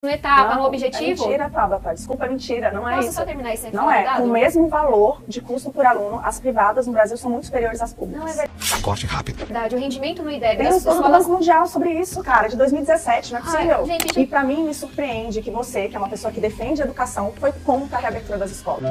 no etapa, não, no objetivo? É mentira, Tabata. Desculpa, é mentira. Não é Posso isso. só terminar esse Não é. Com o mesmo valor de custo por aluno, as privadas no Brasil são muito superiores às públicas. Não é verdade. Corte rápido. O rendimento no IDEB Tem das um estudo do escolas... Banco Mundial sobre isso, cara, de 2017, não é possível. Gente, E pra mim me surpreende que você, que é uma pessoa que defende a educação, foi contra a reabertura das escolas.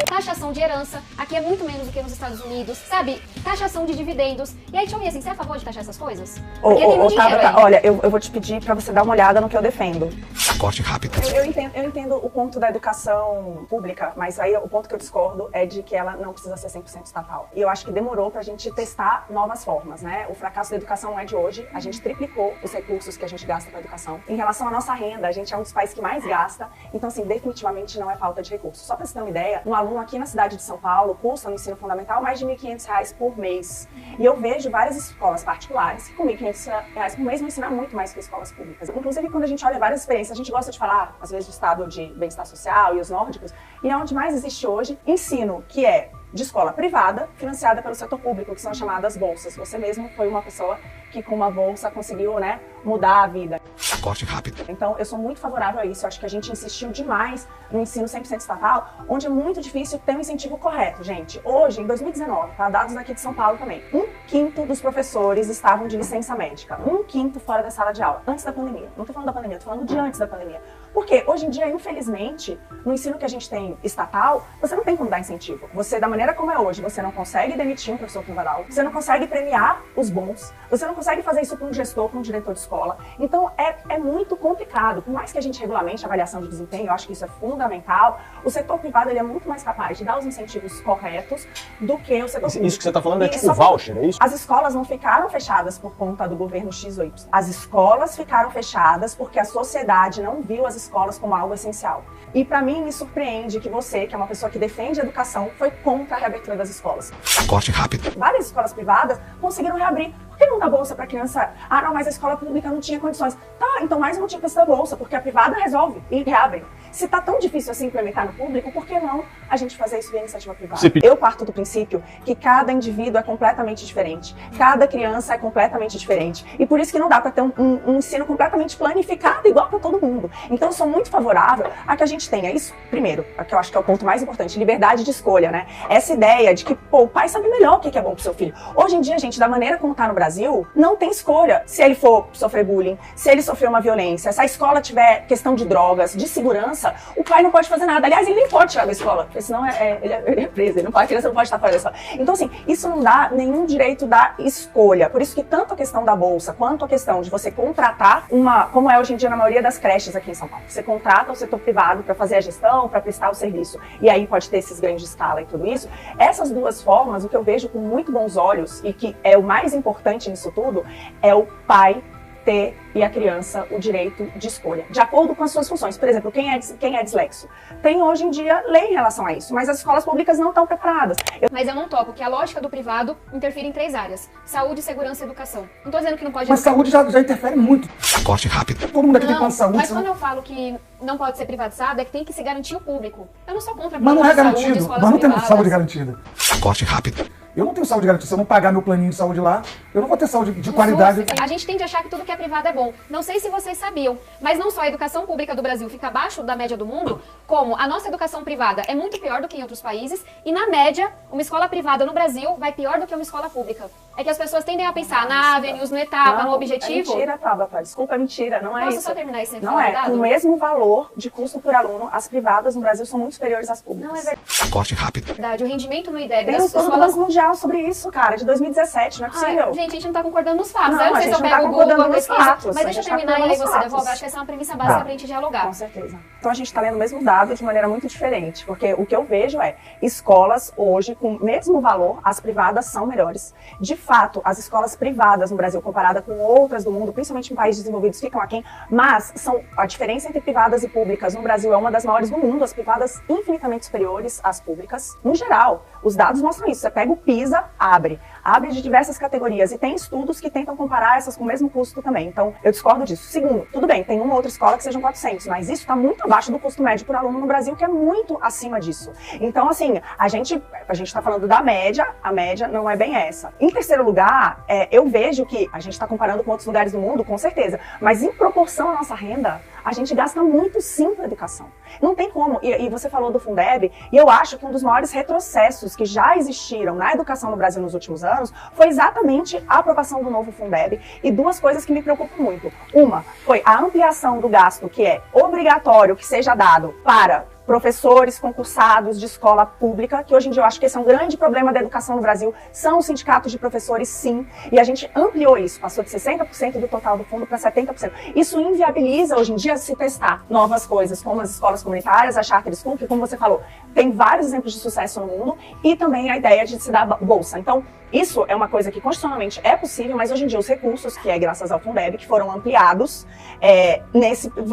Taxação de herança, aqui é muito menos do que nos Estados Unidos, sabe? Taxação de dividendos. E aí, deixa eu ver assim, você é a favor de taxar essas coisas? Porque tem muito dinheiro aí. Olha, eu vou te pedir pra você dar uma olhada no que eu defendo. Corte rápido. Eu entendo o ponto da educação pública, mas aí o ponto que eu discordo é de que ela não precisa ser 100% estatal. E eu acho que demorou pra gente testar novas formas, né? O fracasso da educação não é de hoje, a gente triplicou os recursos que a gente gasta com a educação. Em relação à nossa renda, a gente é um dos países que mais gasta, então assim, definitivamente não é falta de recursos. Só pra você ter uma ideia, um aluno aqui na cidade de São Paulo custa no ensino fundamental mais de R$ 1.500 por mês. E eu vejo várias escolas particulares que com R$ 1.500 por mês vão ensinar muito mais que escolas públicas. Inclusive, quando a gente olha várias experiências, a gente gosta de falar, às vezes, do estado de bem-estar social e os nórdicos, e é onde mais existe hoje ensino, que é de escola privada, financiada pelo setor público, que são as chamadas bolsas. Você mesmo foi uma pessoa que com uma bolsa conseguiu, né, mudar a vida. Corte rápido. Então, eu sou muito favorável a isso. Eu acho que a gente insistiu demais no ensino 100% estatal, onde é muito difícil ter um incentivo correto, gente. Hoje, em 2019, tá, dados daqui de São Paulo também, 1/5 dos professores estavam de licença médica. 1/5 fora da sala de aula, antes da pandemia. Não tô falando da pandemia, tô falando de antes da pandemia. Porque hoje em dia, infelizmente, no ensino que a gente tem estatal, você não tem como dar incentivo. Você, da maneira como é hoje, você não consegue demitir um professor que não vai dar aula, você não consegue premiar os bons, você não consegue fazer isso para um gestor, para um diretor de escola. Então, é muito complicado. Por mais que a gente regulamente a avaliação de desempenho, eu acho que isso é fundamental, o setor privado ele é muito mais capaz de dar os incentivos corretos do que o setor público. Isso que você está falando é tipo voucher, é isso? As escolas não ficaram fechadas por conta do governo X ou Y. As escolas ficaram fechadas porque a sociedade não viu as escolas como algo essencial. E para mim me surpreende que você, que é uma pessoa que defende a educação, foi contra a reabertura das escolas. Corte rápido. Várias escolas privadas conseguiram reabrir. Por que não dá bolsa para criança? Ah, não, mas a escola pública não tinha condições. Tá, então mais um motivo para você dar bolsa, porque a privada resolve e reabre. Se tá tão difícil assim implementar no público, por que não a gente fazer isso via iniciativa privada? Eu parto do princípio que cada indivíduo é completamente diferente, cada criança é completamente diferente, e por isso que não dá para ter um ensino completamente planificado igual para todo mundo. Então eu sou muito favorável a que a gente tenha isso, primeiro, que eu acho que é o ponto mais importante, liberdade de escolha, né? Essa ideia de que, pô, o pai sabe melhor o que é bom pro seu filho. Hoje em dia, gente, da maneira como tá no Brasil, não tem escolha. Se ele for sofrer bullying, se ele sofrer uma violência, se a escola tiver questão de drogas, de segurança, o pai não pode fazer nada. Aliás, ele nem pode tirar da escola, porque senão ele é preso, a criança não pode estar fora da escola. Então, assim, isso não dá nenhum direito da escolha. Por isso que tanto a questão da bolsa, quanto a questão de você contratar como é hoje em dia na maioria das creches aqui em São Paulo. Você contrata o setor privado para fazer a gestão, para prestar o serviço, e aí pode ter esses ganhos de escala e tudo isso. Essas duas formas, o que eu vejo com muito bons olhos, e que é o mais importante nisso tudo, é o pai ter e a criança o direito de escolha, de acordo com as suas funções. Por exemplo, quem é dislexo? Tem hoje em dia lei em relação a isso, mas as escolas públicas não estão preparadas. Mas eu não topo que a lógica do privado interfere em 3 áreas: saúde, segurança e educação. Não tô dizendo que não pode... Mas saúde já interfere muito. Corte rápido. Todo mundo aqui tem plano de saúde. Mas quando eu falo que não pode ser privatizado, é que tem que se garantir o público. Eu não sou contra Mas não é planos de saúde, garantido. escolas Nós não temos privadas. saúde garantida. Corte rápido. Eu não tenho saúde garantida. Se eu não pagar meu planinho de saúde lá, eu não vou ter saúde de qualidade. A gente tende a achar que tudo que é privado é bom. Não sei se vocês sabiam, mas não só a educação pública do Brasil fica abaixo da média do mundo, como a nossa educação privada é muito pior do que em outros países, e na média, uma escola privada no Brasil vai pior do que uma escola pública. É que as pessoas tendem a pensar na Avenues, no etapa, no objetivo. É mentira, Tabata. Desculpa, é mentira, não é Posso isso. só terminar esse Não é. dado? Com o mesmo valor de custo por aluno, as privadas no Brasil são muito superiores às públicas. Não é verdade. Corte rápido. O rendimento no IDEB Tem um das estudo do escolas... Banco Mundial sobre isso, cara, de 2017, não é possível. Gente, a gente não tá concordando nos fatos. Não, Eu não a sei se gente eu não tá pego o Google, concordando a nos pesquisa, fatos, mas a deixa eu gente tá terminar e aí concordando você nos devolve. fatos. Acho que essa é uma premissa básica pra gente dialogar. Com certeza. Então a gente está lendo o mesmo dado de maneira muito diferente, porque o que eu vejo é escolas hoje com o mesmo valor, as privadas são melhores. De fato, as escolas privadas no Brasil, comparada com outras do mundo, principalmente em países desenvolvidos, ficam aquém, mas a diferença entre privadas e públicas no Brasil é uma das maiores do mundo, as privadas infinitamente superiores às públicas, no geral. Os dados mostram isso. Você pega o PISA, abre. abre de diversas categorias e tem estudos que tentam comparar essas com o mesmo custo também. Então, eu discordo disso. Segundo, tudo bem, tem uma outra escola que sejam 400, mas isso está muito abaixo do custo médio por aluno no Brasil, que é muito acima disso. Então, assim, a gente está falando da média, a média não é bem essa. Em terceiro lugar, eu vejo que a gente está comparando com outros lugares do mundo, com certeza, mas em proporção à nossa renda, a gente gasta muito sim com educação. Não tem como. E você falou do Fundeb, e eu acho que um dos maiores retrocessos que já existiram na educação no Brasil nos últimos anos foi exatamente a aprovação do novo Fundeb e duas coisas que me preocupam muito. Uma foi a ampliação do gasto, que é obrigatório que seja dado para professores concursados de escola pública, que hoje em dia eu acho que esse é um grande problema da educação no Brasil, são os sindicatos de professores, sim, e a gente ampliou isso, passou de 60% do total do fundo para 70%. Isso inviabiliza hoje em dia se testar novas coisas, como as escolas comunitárias, a Charter School, que, como você falou, tem vários exemplos de sucesso no mundo, e também a ideia de se dar bolsa. Então, isso é uma coisa que constitucionalmente é possível, mas hoje em dia os recursos, que é graças ao Fundeb, que foram ampliados,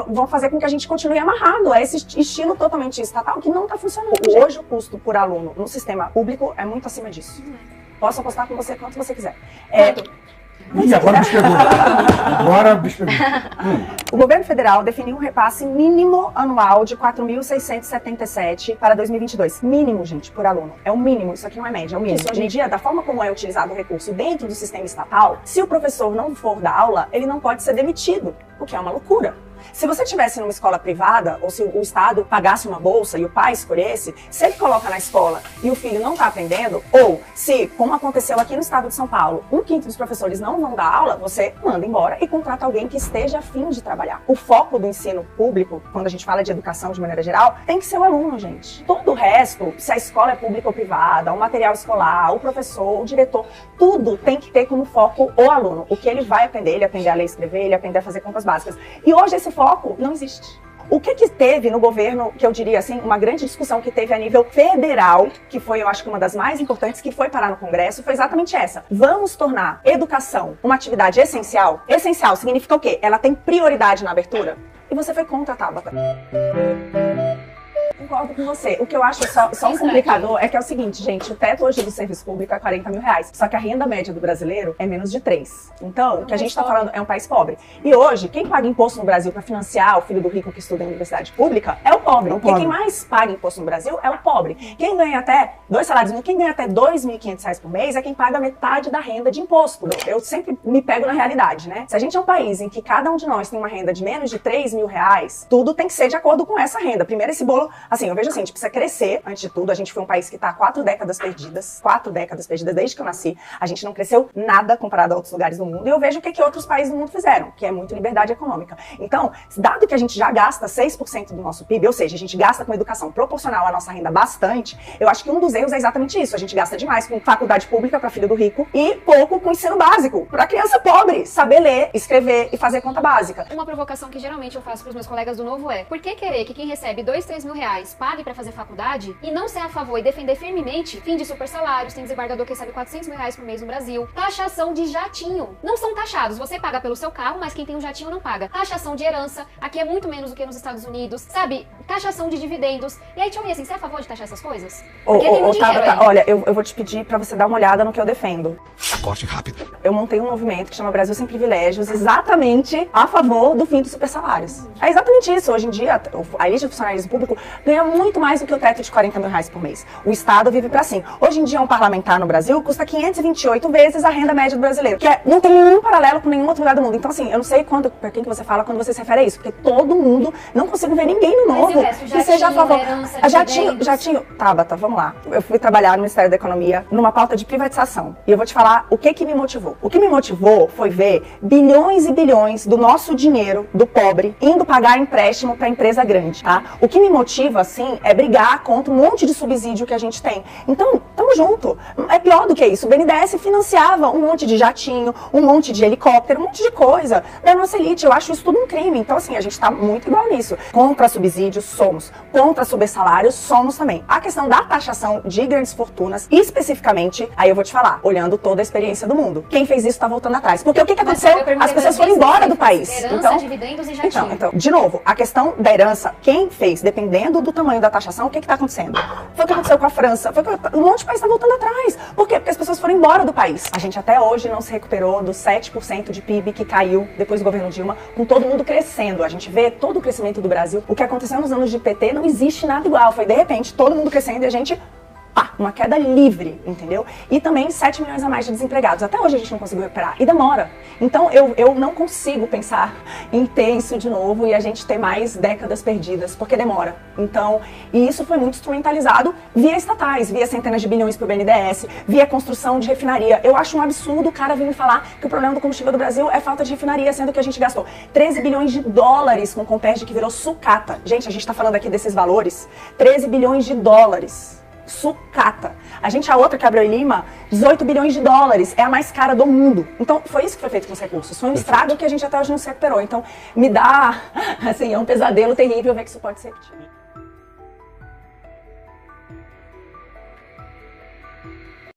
vão fazer com que a gente continue amarrado a esse estilo totalmente estatal que não está funcionando. Hoje o custo por aluno no sistema público é muito acima disso. Posso apostar com você quanto você quiser. Ih, agora me pegou. Agora me pegou. O governo federal definiu um repasse mínimo anual de 4.677 para 2022. Mínimo, gente, por aluno. É o mínimo, isso aqui não é média, é o mínimo. Isso, hoje em dia, da forma como é utilizado o recurso dentro do sistema estatal, se o professor não for dar aula, ele não pode ser demitido, o que é uma loucura. Se você estivesse numa escola privada, ou se o Estado pagasse uma bolsa e o pai escolhesse, se ele coloca na escola e o filho não está aprendendo, ou se, como aconteceu aqui no estado de São Paulo, 1/5 dos professores não vão dar aula, você manda embora e contrata alguém que esteja a fim de trabalhar. O foco do ensino público, quando a gente fala de educação de maneira geral, tem que ser o aluno, gente. Todo o resto, se a escola é pública ou privada, o material escolar, o professor, o diretor, tudo tem que ter como foco o aluno. O que ele vai aprender, ele aprender a ler e escrever, ele aprender a fazer contas básicas. E hoje esse foco não existe. O que teve no governo, que eu diria assim, uma grande discussão que teve a nível federal, que foi, eu acho que uma das mais importantes, que foi parar no Congresso, foi exatamente essa. Vamos tornar educação uma atividade essencial? Essencial significa o quê? Ela tem prioridade na abertura? E você foi contra, Tabata. Concordo com você. O que eu acho só um complicador é que é o seguinte, gente, o teto hoje do serviço público é 40 mil reais, só que a renda média do brasileiro é menos de 3. Então, o que a gente tá falando é um país pobre. E hoje, quem paga imposto no Brasil para financiar o filho do rico que estuda em universidade pública é o pobre. Porque quem mais paga imposto no Brasil é o pobre. Quem ganha até 2 salários mínimos, quem ganha até R$2.500 por mês é quem paga metade da renda de imposto. Eu sempre me pego na realidade, né? Se a gente é um país em que cada um de nós tem uma renda de menos de 3 mil reais, tudo tem que ser de acordo com essa renda. Primeiro, esse bolo, assim, eu vejo assim, a gente precisa crescer, antes de tudo. A gente foi um país que está há 4 décadas perdidas. 4 décadas perdidas desde que eu nasci. A gente não cresceu nada comparado a outros lugares do mundo. E eu vejo o que outros países do mundo fizeram, que é muito liberdade econômica. Então, dado que a gente já gasta 6% do nosso PIB, ou seja, a gente gasta com educação proporcional à nossa renda bastante, eu acho que um dos erros é exatamente isso. A gente gasta demais com faculdade pública para filho do rico e pouco com ensino básico para criança pobre, saber ler, escrever e fazer conta básica. Uma provocação que geralmente eu faço para os meus colegas do Novo é: por que querer que quem recebe 2, 3 mil reais pague para fazer faculdade e não ser a favor e defender firmemente fim de super salários? Tem desembargador que recebe 400 mil reais por mês no Brasil. Taxação de jatinho. Não são taxados. Você paga pelo seu carro, mas quem tem um jatinho não paga. Taxação de herança. Aqui é muito menos do que nos Estados Unidos. Sabe? Taxação de dividendos. E aí, Tchau, assim, você é a favor de taxar essas coisas? Porque tem muito dinheiro aí. Olha, eu vou te pedir pra você dar uma olhada no que eu defendo. Corte rápido. Eu montei um movimento que chama Brasil Sem Privilégios, exatamente a favor do fim dos super salários. É exatamente isso. Hoje em dia, a elite do funcionalismo público ganha muito mais do que o teto de 40 mil reais por mês. O Estado vive pra assim. Hoje em dia, um parlamentar no Brasil custa 528 vezes a renda média do brasileiro, que não tem nenhum paralelo com nenhum outro lugar do mundo. Então, assim, eu não sei pra quem que você fala quando você se refere a isso, porque todo mundo, não consigo ver ninguém no Novo que seja a favor. Jatinho, Tabata, vamos lá. Eu fui trabalhar no Ministério da Economia numa pauta de privatização. E eu vou te falar o que me motivou. O que me motivou foi ver bilhões e bilhões do nosso dinheiro, do pobre, indo pagar empréstimo pra empresa grande, tá? O que me motiva, assim, é brigar contra um monte de subsídio que a gente tem. Então, tamo junto. É pior do que isso. O BNDES financiava um monte de jatinho, um monte de helicóptero, um monte de coisa da nossa elite. Eu acho isso tudo um crime. Então, assim, a gente tá muito igual nisso. Contra subsídios, somos. Contra subsalários, somos também. A questão da taxação de grandes fortunas, especificamente, aí eu vou te falar, olhando toda a experiência do mundo. Quem fez isso tá voltando atrás. Porque o que aconteceu? As pessoas foram embora do país. Herança, dividendos e jatinho. Então, de novo, a questão da herança, quem fez, dependendo do tamanho da taxação, o que está acontecendo? Foi o que aconteceu com a França, um monte de país está voltando atrás. Por quê? Porque as pessoas foram embora do país. A gente até hoje não se recuperou dos 7% de PIB que caiu depois do governo Dilma, com todo mundo crescendo. A gente vê todo o crescimento do Brasil. O que aconteceu nos anos de PT não existe nada igual. Foi, de repente, todo mundo crescendo e a gente... uma queda livre, entendeu? E também 7 milhões a mais de desempregados. Até hoje a gente não conseguiu recuperar. E demora. Então eu não consigo pensar em ter isso de novo e a gente ter mais décadas perdidas, porque demora. Então, e isso foi muito instrumentalizado via estatais, via centenas de bilhões para o BNDES, via construção de refinaria. Eu acho um absurdo o cara vir me falar que o problema do combustível do Brasil é falta de refinaria, sendo que a gente gastou 13 bilhões de dólares com o Comperj, que virou sucata. Gente, a gente está falando aqui desses valores. 13 bilhões de dólares. Sucata. A outra que abriu em Lima, 18 bilhões de dólares, é a mais cara do mundo. Então, foi isso que foi feito com os recursos. Foi um estrago que a gente até hoje não se recuperou. Então, me dá, assim, é um pesadelo terrível ver que isso pode ser repetido.